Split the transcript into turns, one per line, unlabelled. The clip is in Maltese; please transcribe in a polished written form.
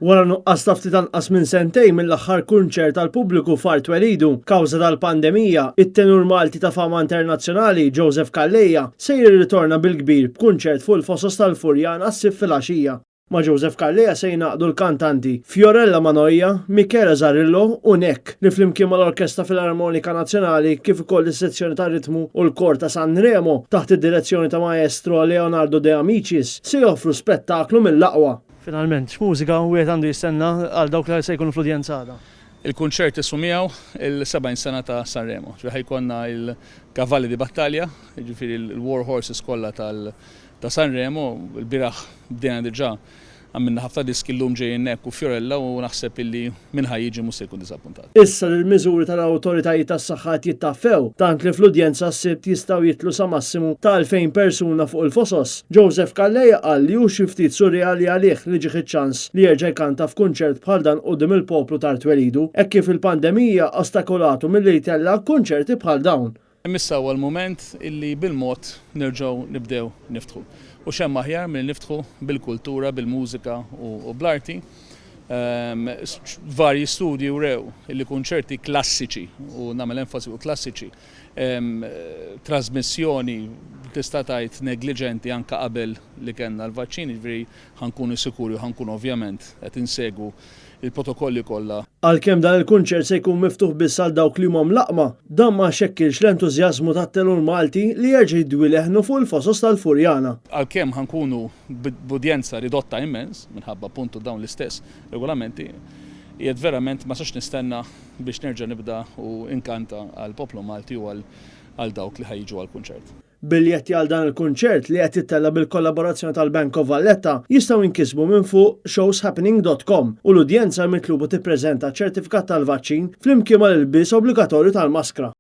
Wara nuqqas ta' ftit anqas minn sentejn mill-aħħar kunċert tal-pubbliku f'Art Welidu kawża tal-pandemija, it-tenur Malti ta' fama internazzjonali Joseph Calleja se jirritorna bil-kbir b'kunċert fuq il-Fosos tal-Furjan għas-sib fil-għaxija. Ma' Joseph Calleja se jnaqdu l-kantanti Fiorella Manojja, Michele Zarillo u Nek li flimkien mal-Orkestra Filarmonika Nazzjonali kif ukoll is-sezzjoni ta' ritmu u l-kor ta' Sanremo taħt id-direzzjoni ta' Maestro Leonardo De Amicis se joffru spettaklu mill-aqwa. Finalment, x'mużika wieħed għandu jistenna għal dawk li se jkunu fl-udjenza għada?
Il-kunċert issu miegħu il-70 sena ta' Sanremo. Ħajkonna il-kavalli di battalja, jiġifieri il-war horses kollha ta' Sanremo, il-biraħ bdejna diġà għamilna ħafna diski l-lum ġejjin Nek u Fiorella u naħseb illi minn ħajjiġi mhux se jkun diżappuntat.
Issa l-miżuri tal-awtoritajiet tas-saħħa jittaffew tant li fl-udjenza s-sibt jistgħu jitlu sa massimu ta' 2000 persuna fuq il-Fosos. Joseph Calleja qal li hu xi ftit surreali għalih li ġieħ iċ-ċans li jerġa' jkanta f'kunċert bħal dan quddiem il-poplu ta' Art Welidu hekk kif il-pandemija ostakolatu milli jtella kunċerti bħal dawn.
Imissa huwa l-mument illi bil-mod nerġgħu nibdew niftħu. U xemm aħjar milli niftħu bil-kultura, bil-mużika u bl-arti. Varji studji wrew illi kunċerti klassiċi u nagħmel enfasi fuq klassiċi. Trasmissjoni tista' tgħid negliġenti anke qabel li kellna l-vaċċini, ġifieri ħankunu sikuri u ħankunu ovvjament qed insegwu il-protokolli kollha.
Għalkemm dan il-kunċert se jkun miftuħ biss għal dawk li huma mlaqma, dan ma xekkilx l-entużjażmu tat-tenur Malti li jerġa' jidwileħnu fuq il-Fosos tal-Furjana.
Għalkemm ħankunu b'udjenza ridotta immens minħabba appuntu dawn l-istess regolamenti, qiegħed verament ma sax nistenna biex nerġa' nibda u inkanta għall poplu Malti u għal dawk li ħajġu għall-kunċert.
Biljetti għal dan il-kunċert li qed jittella bil-kollaborazzjoni tal-Bank of Valletta jistgħu jinkisbu minn fuq showshappening.com u l-udjenza mitlubu tippreżenta ċertifikat tal-vaċċin flimkien mal-ilbies obbligatorju tal-maskra.